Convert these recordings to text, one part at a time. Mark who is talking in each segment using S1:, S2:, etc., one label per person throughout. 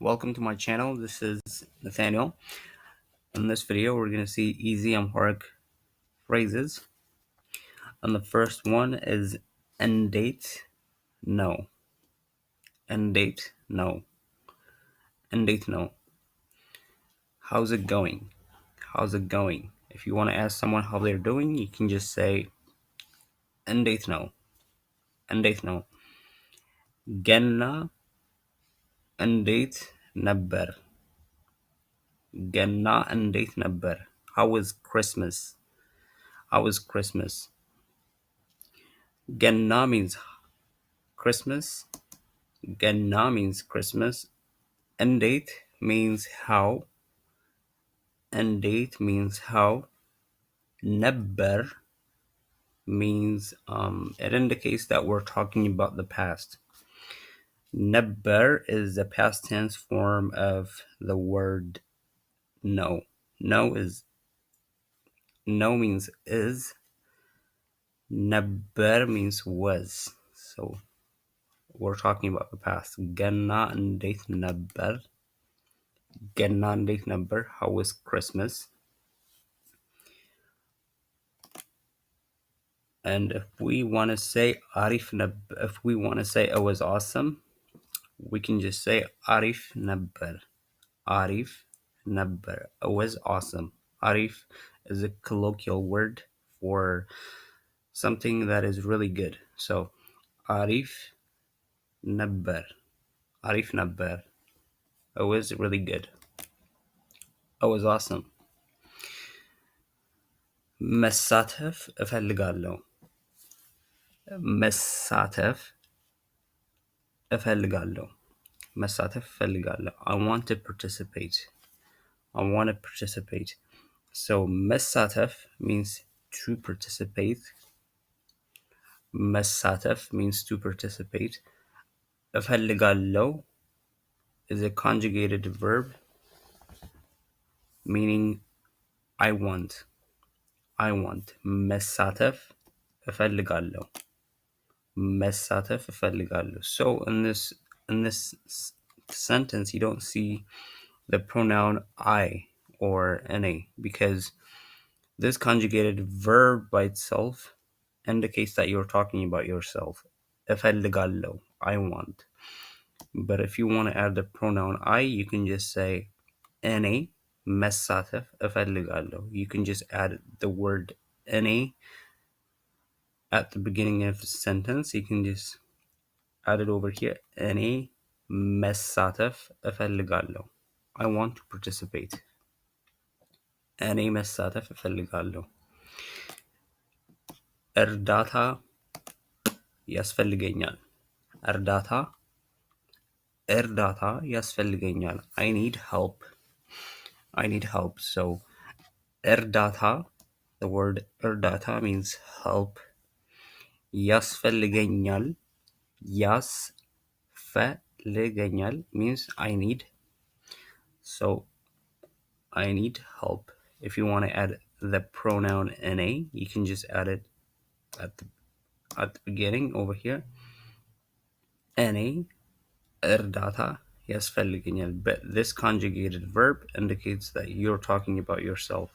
S1: Welcome to my channel. This is Nathaniel. In this video, we're going to see easy Amharic phrases. And the first one is end date, no. End date, no. End date, no. How's it going? How's it going? If you want to ask someone how they're doing, you can just say end date, no. End date, no. Genna end date ነበር. ገና እንዴት ነበር? How was Christmas? How was Christmas? Genna means Christmas. Genna means Christmas. End date means how. End date means how. Neber means it indicates that we're talking about the past. Neber is the past tense form of the word no. No means is. Neber means was. So we're talking about the past. Genna እንዴት ነበር? ገና እንዴት ነበር? How was Christmas? And if we want to say arif if we want to say it was awesome, we can just say arif ነበር. Arif ነበር. It was awesome. Arif is a colloquial word for something that is really good. So arif ነበር. Arif ነበር. It was really good. It was awesome. መሳተፍ እፈልጋለሁ. መሳተፍ እፈልጋለሁ. መሳተፍ እፈልጋለሁ. I want to participate. I want to participate. So መሳተፍ means to participate. መሳተፍ means to participate. እፈልጋለሁ is a conjugated verb meaning I want. I want. መሳተፍ እፈልጋለሁ. መሳተፍ እፈልጋለሁ. So in this sentence, you don't see the pronoun I or NA because this conjugated verb by itself indicates that you're talking about yourself. እፈልጋለሁ, I want. But if you want to add the pronoun I, you can just say NA መሳተፍ እፈልጋለሁ. You can just add the word NA at the beginning of the sentence. You can just add it over here. እኔ መሳተፍ እፈልጋለሁ. I want to participate. እኔ መሳተፍ እፈልጋለሁ. እርዳታ ያስፈልገኛል. እርዳታ ያስፈልገኛል. I need help. I need help. So እርዳታ, the word እርዳታ means help. ያስፈልገኛል. ያስፈልገኛል means I need. So I need help. If you want to add the pronoun NA, you can just add it at the beginning over here. NA እርዳታ ያስፈልገኛል. But this conjugated verb indicates that you're talking about yourself.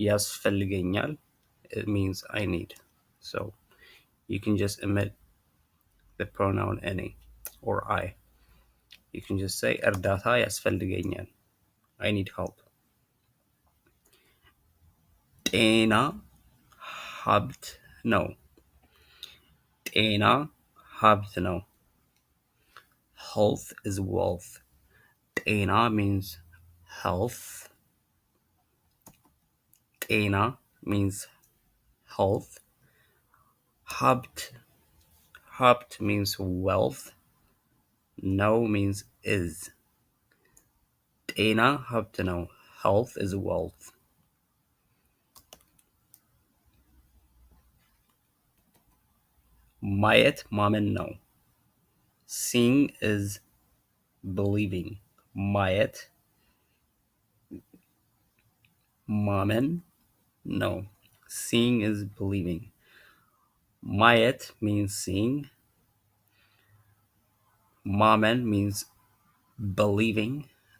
S1: ያስፈልገኛል, it means I need. So you can just omit the pronoun NA or I. You can just say እርዳታ ያስፈልገኛል. I need help. ጤና ሀብት ነው. ጤና ሀብት ነው. Health is wealth. ጤና means health. ጤና means health. ሀብት means wealth. No means is. ጤና ሀብት ነው. Health is wealth. ማየት ማመን ነው. Seeing is believing. ማየት ማመን no. Seeing is believing. ማየት means seeing. ማመን means believing,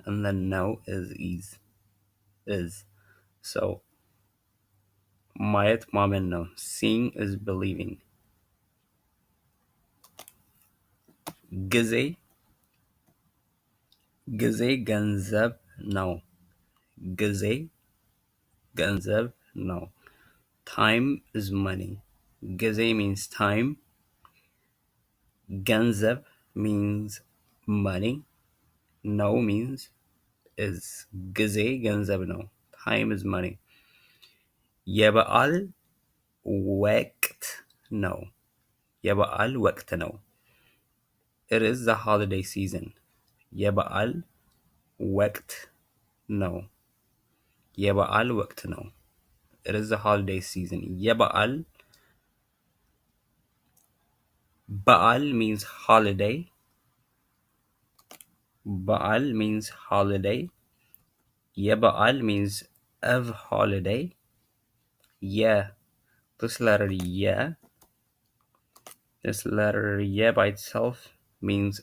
S1: and then no is. So ማየት ማመን ነው. Seeing is believing. ጊዜ ገንዘብ ነው. ጊዜ ገንዘብ ነው. Time is money. ጊዜ means time. ገንዘብ means money. No means is. ጊዜ ገንዘብ ነው. Time is money. የበዓል ወቅት ነው. የበዓል ወቅት ነው. It is the holiday season. የበዓል ወቅት ነው. የበዓል ወቅት ነው. It is the holiday season. የበዓል በዓል means holiday. በዓል means holiday. የበዓል means of holiday. This letter by itself means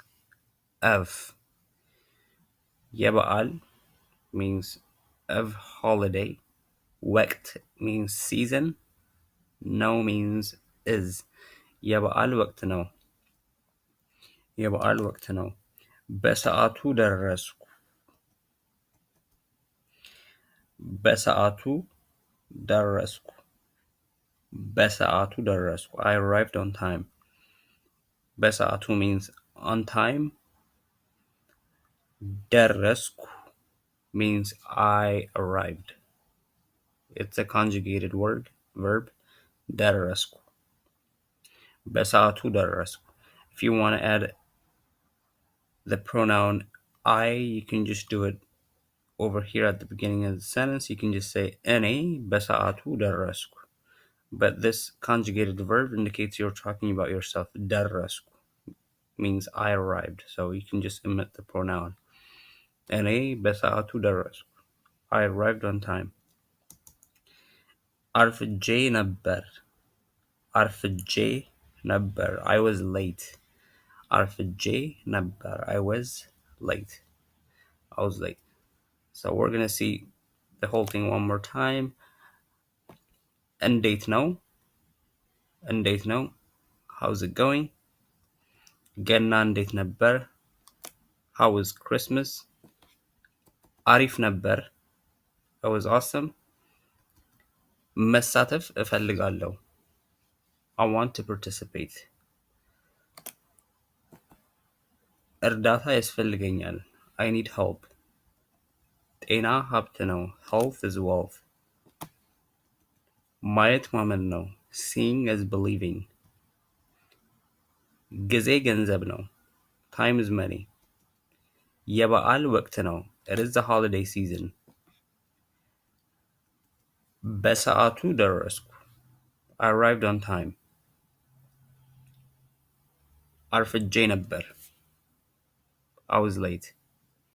S1: of. የበዓል means of holiday. ወቅት means season. No means is. የበዓል ወቅት ነው. የበዓል ወቅት ነው. በሰዓቱ ደረስኩ. በሰዓቱ ደረስኩ. በሰዓቱ ደረስኩ. I arrived on time. በሰዓቱ means on time. ደረስኩ means I arrived. It's a conjugated verb. ደረስኩ. በሰዓቱ ደረስኩ. If you want to add the pronoun I, you can just do it over here at the beginning of the sentence. You can just say እኔ በሰዓቱ ደረስኩ. But this conjugated verb indicates you're talking about yourself. ደረስኩ means I arrived. So you can just omit the pronoun. እኔ በሰዓቱ ደረስኩ. I arrived on time. አርፍጄ ነበር. አርፍጄ ነበር. I was late. አርፍጄ ነበር. I was late. So we're going to see the whole thing one more time. እንዴት ነው? እንዴት ነው? How's it going? ገና እንዴት ነበር? How was Christmas? አሪፍ ነበር. It was awesome. መሳተፍ እፈልጋለሁ. I want to participate. እርዳታ ያስፈልገኛል. I need help. ጤና ሀብት ነው. Health is wealth. ማየት ማመን ነው. Seeing is believing. ጊዜ ገንዘብ ነው. Time is money. የበዓል ወቅት ነው. It is the holiday season. በሰዓቱ ደረስኩ. I arrived on time. አርፍጄ ነበር. I was late.